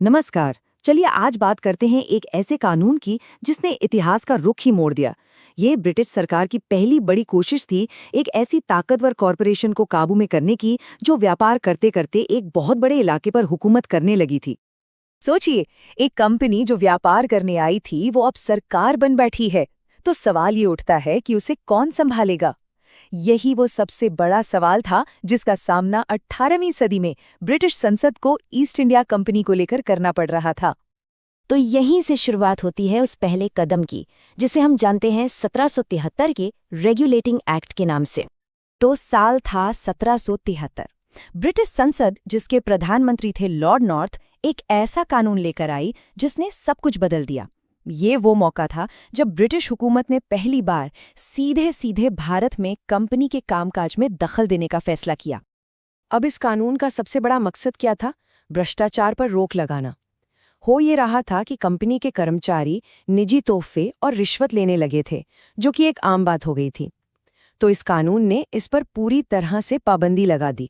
नमस्कार। चलिए आज बात करते हैं एक ऐसे कानून की जिसने इतिहास का रुख ही मोड़ दिया। ये ब्रिटिश सरकार की पहली बड़ी कोशिश थी एक ऐसी ताकतवर कॉरपोरेशन को काबू में करने की जो व्यापार करते करते एक बहुत बड़े इलाके पर हुकूमत करने लगी थी। सोचिए, एक कंपनी जो व्यापार करने आई थी वो अब सरकार बन बैठी है। तो सवाल ये उठता है कि उसे कौन संभालेगा। यही वो सबसे बड़ा सवाल था जिसका सामना 18वीं सदी में ब्रिटिश संसद को ईस्ट इंडिया कंपनी को लेकर करना पड़ रहा था। तो यहीं से शुरुआत होती है उस पहले कदम की, जिसे हम जानते हैं 1773 के रेगुलेटिंग एक्ट के नाम से। तो साल था 1773। ब्रिटिश संसद, जिसके प्रधानमंत्री थे लॉर्ड नॉर्थ, एक ऐसा कानून लेकर आई जिसने सब कुछ बदल दिया। ये वो मौका था जब ब्रिटिश हुकूमत ने पहली बार सीधे सीधे भारत में कंपनी के कामकाज में दखल देने का फैसला किया। अब इस कानून का सबसे बड़ा मकसद क्या था? भ्रष्टाचार पर रोक लगाना। हो ये रहा था कि कंपनी के कर्मचारी निजी तोहफे और रिश्वत लेने लगे थे, जो कि एक आम बात हो गई थी। तो इस कानून ने इस पर पूरी तरह से पाबंदी लगा दी।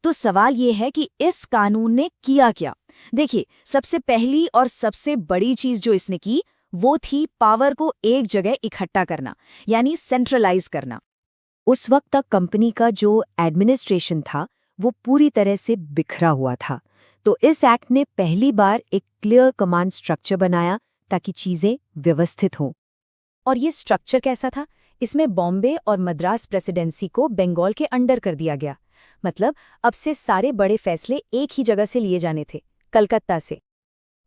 तो सवाल ये है कि इस कानून ने किया क्या। देखिए, सबसे पहली और सबसे बड़ी चीज जो इसने की वो थी पावर को एक जगह इकट्ठा करना, यानी सेंट्रलाइज करना। उस वक्त तक कंपनी का जो एडमिनिस्ट्रेशन था वो पूरी तरह से बिखरा हुआ था। तो इस एक्ट ने पहली बार एक क्लियर कमांड स्ट्रक्चर बनाया ताकि चीजें व्यवस्थित हों। और ये स्ट्रक्चर कैसा था? इसमें बॉम्बे और मद्रास प्रेसिडेंसी को बंगाल के अंडर कर दिया गया। मतलब अब से सारे बड़े फैसले एक ही जगह से लिए जाने थे, कलकत्ता से।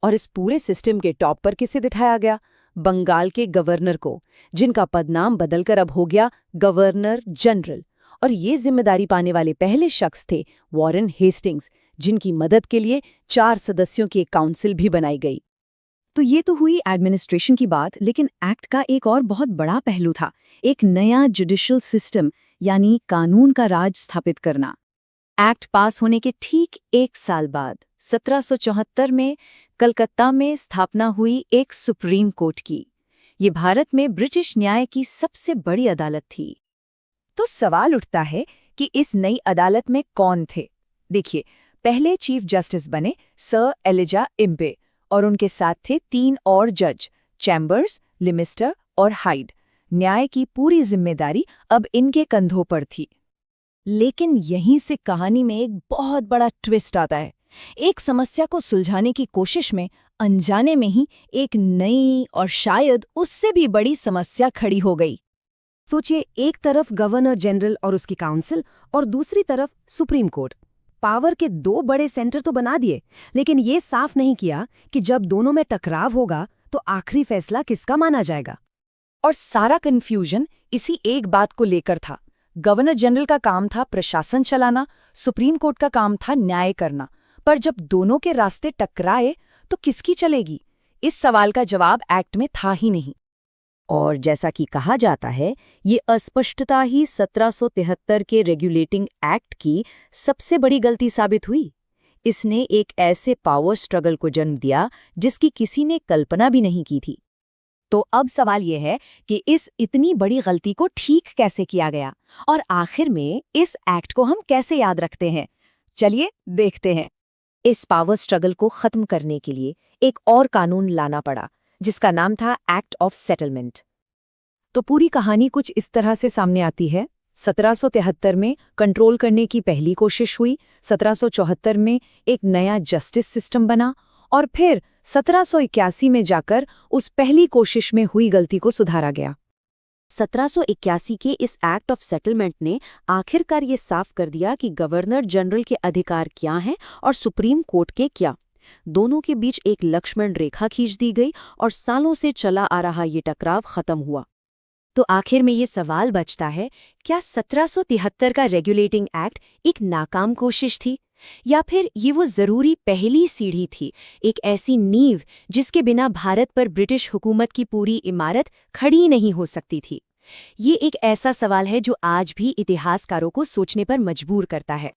और इस पूरे सिस्टम के टॉप पर किसे बिठाया गया? बंगाल के गवर्नर को, जिनका पदनाम बदलकर अब हो गया गवर्नर जनरल। और ये जिम्मेदारी पाने वाले पहले शख्स थे वॉरेन हेस्टिंग्स, जिनकी मदद के लिए 4 सदस्यों की एक काउंसिल भी बनाई गई। तो ये तो हुई एडमिनिस्ट्रेशन की बात, लेकिन एक्ट का एक और बहुत बड़ा पहलू था, एक नया जुडिशियल सिस्टम, यानी कानून का राज स्थापित करना। एक्ट पास होने के ठीक 1 साल बाद 1774 में कलकत्ता में स्थापना हुई एक सुप्रीम कोर्ट की। ये भारत में ब्रिटिश न्याय की सबसे बड़ी अदालत थी। तो सवाल उठता है कि इस नई अदालत में कौन थे। देखिए, पहले चीफ जस्टिस बने सर एलिजा इम्बे, और उनके साथ थे 3 और जज, चैम्बर्स, लिमिस्टर और हाइड। न्याय की पूरी जिम्मेदारी अब इनके कंधों पर थी। लेकिन यहीं से कहानी में एक बहुत बड़ा ट्विस्ट आता है। एक समस्या को सुलझाने की कोशिश में अनजाने में ही एक नई और शायद उससे भी बड़ी समस्या खड़ी हो गई। सोचिए, एक तरफ गवर्नर जनरल और उसकी काउंसिल और दूसरी तरफ सुप्रीम कोर्ट। पावर के 2 बड़े सेंटर तो बना दिए, लेकिन ये साफ नहीं किया कि जब दोनों में टकराव होगा तो आखिरी फैसला किसका माना जाएगा। और सारा कन्फ्यूजन इसी एक बात को लेकर था। गवर्नर जनरल का काम था प्रशासन चलाना, सुप्रीम कोर्ट का काम था न्याय करना। पर जब दोनों के रास्ते टकराए तो किसकी चलेगी? इस सवाल का जवाब एक्ट में था ही नहीं। और जैसा कि कहा जाता है, ये अस्पष्टता ही 1773 के रेगुलेटिंग एक्ट की सबसे बड़ी गलती साबित हुई। इसने एक ऐसे पावर स्ट्रगल को जन्म दिया जिसकी किसी ने कल्पना भी नहीं की थी। तो अब सवाल यह है कि इस इतनी बड़ी गलती को ठीक कैसे किया गया, और आखिर में इस एक्ट को हम कैसे याद रखते हैं। चलिए देखते हैं। इस पावर स्ट्रगल को खत्म करने के लिए एक और कानून लाना पड़ा, जिसका नाम था एक्ट ऑफ सेटलमेंट। तो पूरी कहानी कुछ इस तरह से सामने आती है। 1773 में कंट्रोल करने की पहली कोशिश हुई, 1774 में एक नया जस्टिस सिस्टम बना, और फिर 1781 में जाकर उस पहली कोशिश में हुई गलती को सुधारा गया। 1781 के इस एक्ट ऑफ सेटलमेंट ने आखिरकार ये साफ कर दिया कि गवर्नर जनरल के अधिकार क्या हैं और सुप्रीम कोर्ट के क्या। दोनों के बीच एक लक्ष्मण रेखा खींच दी गई और सालों से चला आ रहा ये टकराव खत्म हुआ। तो आखिर में ये सवाल बचता है, क्या 1773 का रेगुलेटिंग एक्ट एक नाकाम कोशिश थी, या फिर ये वो जरूरी पहली सीढ़ी थी, एक ऐसी नींव जिसके बिना भारत पर ब्रिटिश हुकूमत की पूरी इमारत खड़ी नहीं हो सकती थी? ये एक ऐसा सवाल है जो आज भी इतिहासकारों को सोचने पर मजबूर करता है।